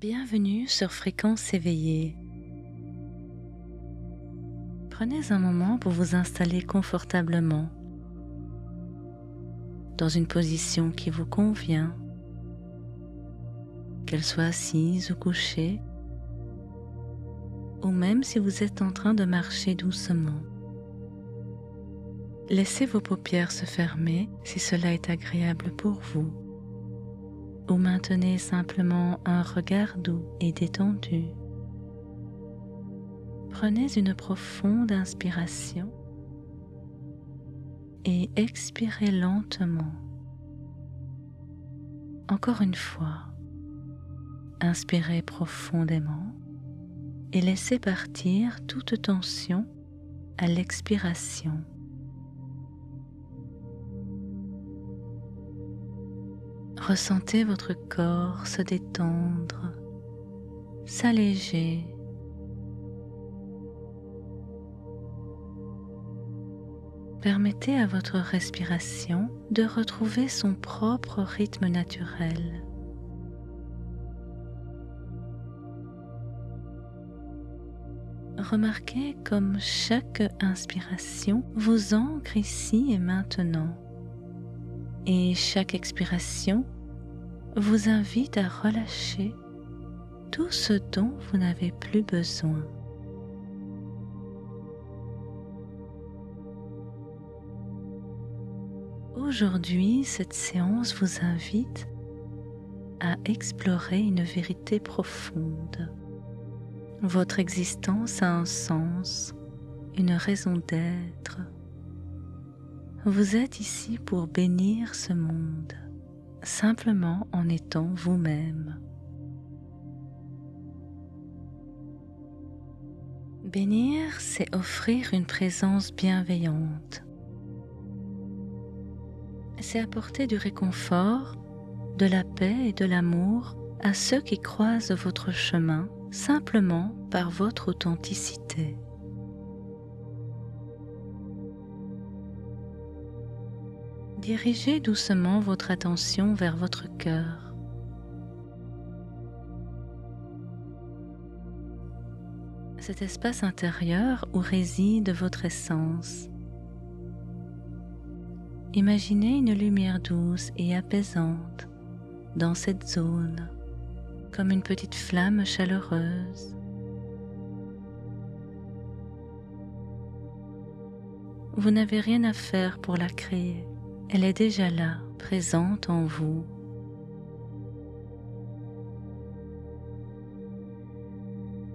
Bienvenue sur Fréquence éveillée. Prenez un moment pour vous installer confortablement dans une position qui vous convient, qu'elle soit assise ou couchée, ou même si vous êtes en train de marcher doucement. Laissez vos paupières se fermer si cela est agréable pour vous, ou maintenez simplement un regard doux et détendu. Prenez une profonde inspiration et expirez lentement. Encore une fois, inspirez profondément et laissez partir toute tension à l'expiration. Ressentez votre corps se détendre, s'alléger. Permettez à votre respiration de retrouver son propre rythme naturel. Remarquez comme chaque inspiration vous ancre ici et maintenant, et chaque expiration vous invite à relâcher tout ce dont vous n'avez plus besoin. Aujourd'hui, cette séance vous invite à explorer une vérité profonde. Votre existence a un sens, une raison d'être. Vous êtes ici pour bénir ce monde, simplement en étant vous-même. Bénir, c'est offrir une présence bienveillante. C'est apporter du réconfort, de la paix et de l'amour à ceux qui croisent votre chemin simplement par votre authenticité. Dirigez doucement votre attention vers votre cœur. Cet espace intérieur où réside votre essence. Imaginez une lumière douce et apaisante dans cette zone, comme une petite flamme chaleureuse. Vous n'avez rien à faire pour la créer, elle est déjà là, présente en vous.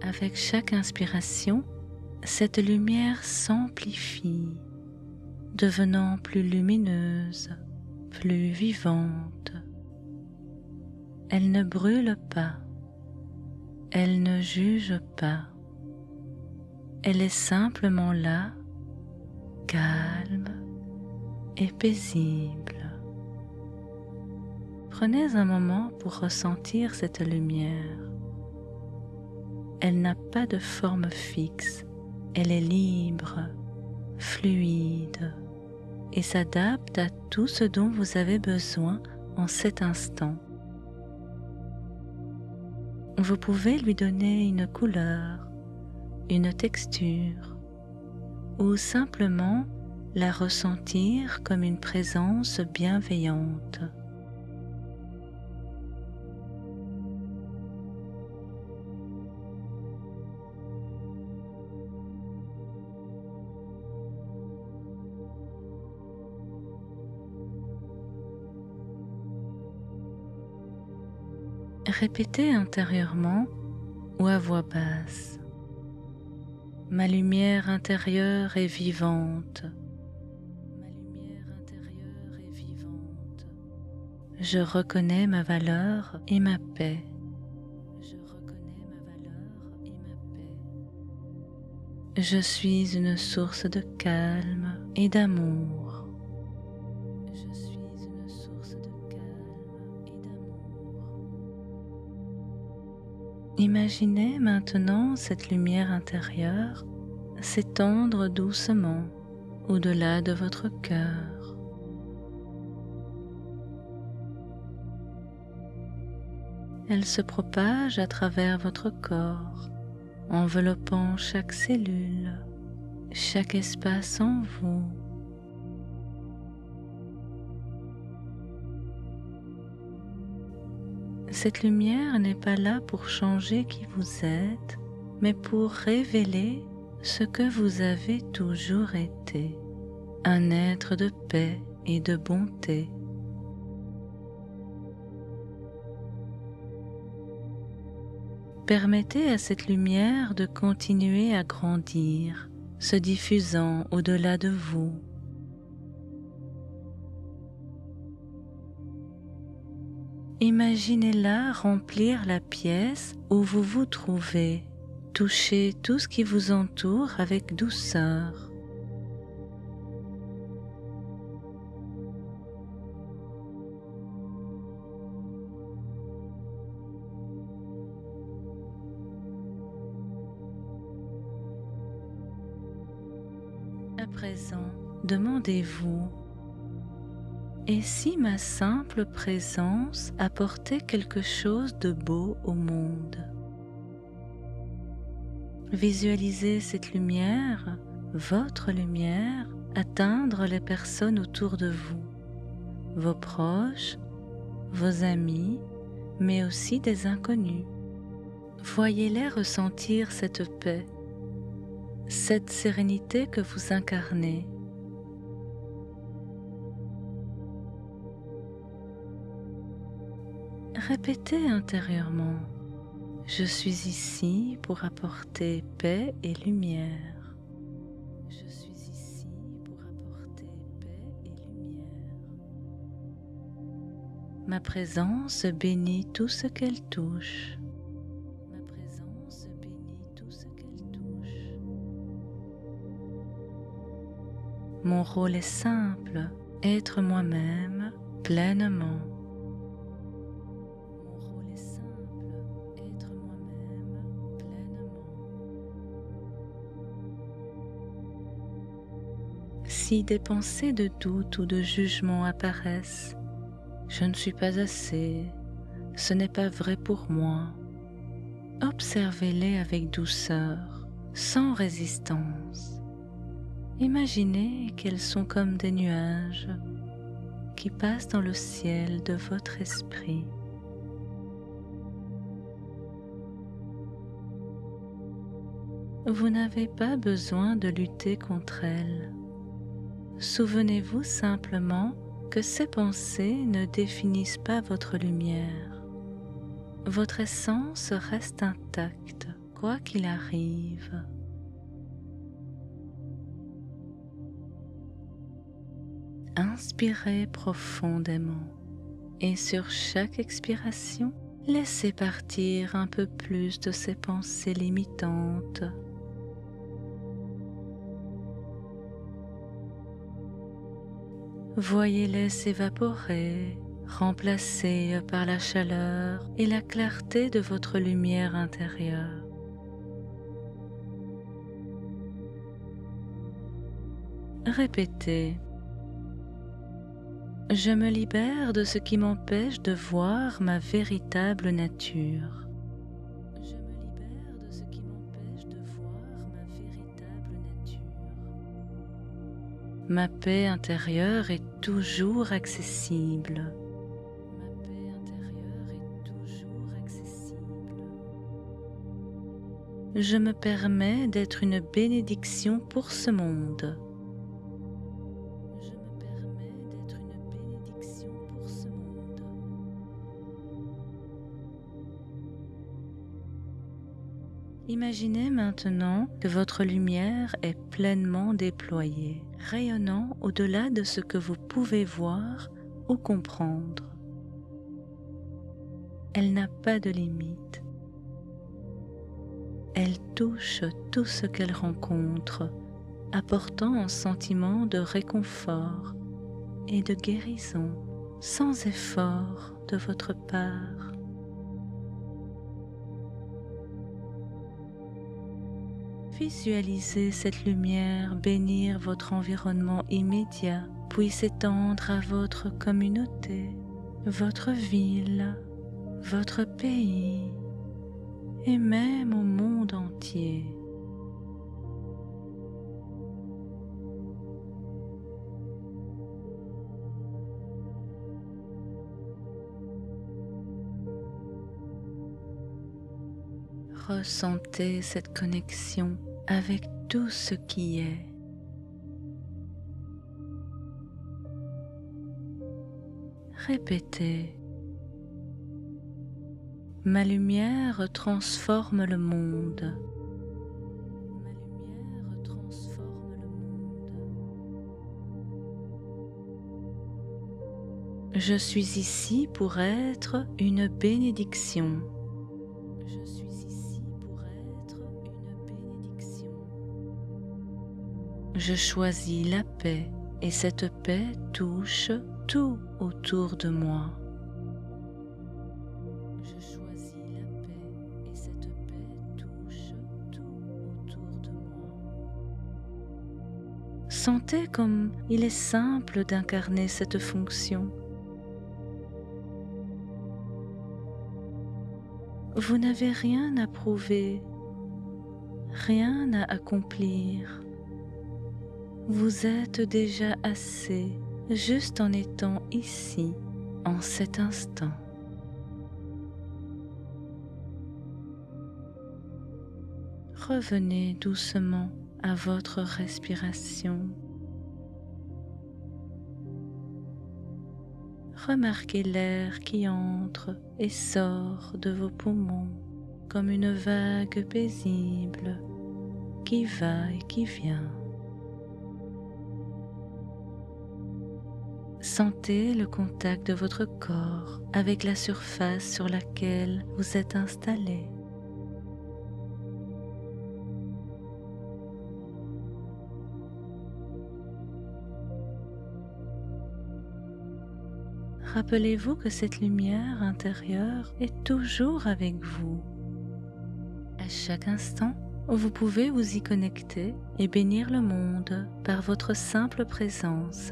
Avec chaque inspiration, cette lumière s'amplifie, devenant plus lumineuse, plus vivante. Elle ne brûle pas, elle ne juge pas, elle est simplement là, calme et paisible. Prenez un moment pour ressentir cette lumière. Elle n'a pas de forme fixe, elle est libre, fluide et s'adapte à tout ce dont vous avez besoin en cet instant. Vous pouvez lui donner une couleur, une texture, ou simplement la ressentir comme une présence bienveillante. Répétez intérieurement ou à voix basse. Ma lumière intérieure est vivante. Ma lumière intérieure est vivante. Je reconnais ma valeur et ma paix. Je reconnais ma valeur et ma paix. Je suis une source de calme et d'amour. Je suis une source de calme et d'amour. Imaginez maintenant cette lumière intérieure s'étendre doucement au-delà de votre cœur. Elle se propage à travers votre corps, enveloppant chaque cellule, chaque espace en vous. Cette lumière n'est pas là pour changer qui vous êtes, mais pour révéler ce que vous avez toujours été, un être de paix et de bonté. Permettez à cette lumière de continuer à grandir, se diffusant au-delà de vous. Imaginez-la remplir la pièce où vous vous trouvez. Touchez tout ce qui vous entoure avec douceur. À présent, demandez-vous: et si ma simple présence apportait quelque chose de beau au monde? Visualisez cette lumière, votre lumière, atteindre les personnes autour de vous, vos proches, vos amis, mais aussi des inconnus. Voyez-les ressentir cette paix, cette sérénité que vous incarnez. Répétez intérieurement: je suis ici pour apporter paix et lumière. Je suis ici pour apporter paix et lumière. Ma présence bénit tout ce qu'elle touche. Ma présence bénit tout ce qu'elle touche. Mon rôle est simple: être moi-même pleinement. Si des pensées de doute ou de jugement apparaissent, je ne suis pas assez, ce n'est pas vrai pour moi, observez-les avec douceur, sans résistance. Imaginez qu'elles sont comme des nuages qui passent dans le ciel de votre esprit. Vous n'avez pas besoin de lutter contre elles. Souvenez-vous simplement que ces pensées ne définissent pas votre lumière. Votre essence reste intacte, quoi qu'il arrive. Inspirez profondément et sur chaque expiration, laissez partir un peu plus de ces pensées limitantes. Voyez-les s'évaporer, remplacés par la chaleur et la clarté de votre lumière intérieure. Répétez: je me libère de ce qui m'empêche de voir ma véritable nature. Je me libère de ce qui m'empêche de voir ma véritable nature. Ma paix intérieure est toujours accessible. Ma paix intérieure est toujours accessible. Je me permets d'être une bénédiction pour ce monde. Je me permets d'être une bénédiction pour ce monde. Imaginez maintenant que votre lumière est pleinement déployée, rayonnant au-delà de ce que vous pouvez voir ou comprendre. Elle n'a pas de limite. Elle touche tout ce qu'elle rencontre, apportant un sentiment de réconfort et de guérison sans effort de votre part. Visualisez cette lumière bénir votre environnement immédiat, puis s'étendre à votre communauté, votre ville, votre pays et même au monde entier. Ressentez cette connexion avec tout ce qui est. Répétez. Ma lumière transforme le monde. Ma lumière transforme le monde. Je suis ici pour être une bénédiction. Je suis ici pour être une bénédiction. Je choisis la paix et cette paix touche tout autour de moi. Je choisis la paix et cette paix touche tout autour de moi. Sentez comme il est simple d'incarner cette fonction. Vous n'avez rien à prouver, rien à accomplir. Vous êtes déjà assez, juste en étant ici, en cet instant. Revenez doucement à votre respiration. Remarquez l'air qui entre et sort de vos poumons comme une vague paisible qui va et qui vient. Sentez le contact de votre corps avec la surface sur laquelle vous êtes installé. Rappelez-vous que cette lumière intérieure est toujours avec vous. À chaque instant, vous pouvez vous y connecter et bénir le monde par votre simple présence.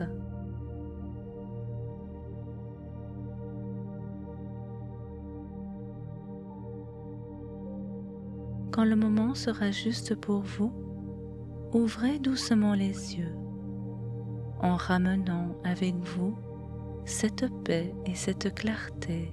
Quand le moment sera juste pour vous, ouvrez doucement les yeux en ramenant avec vous cette paix et cette clarté.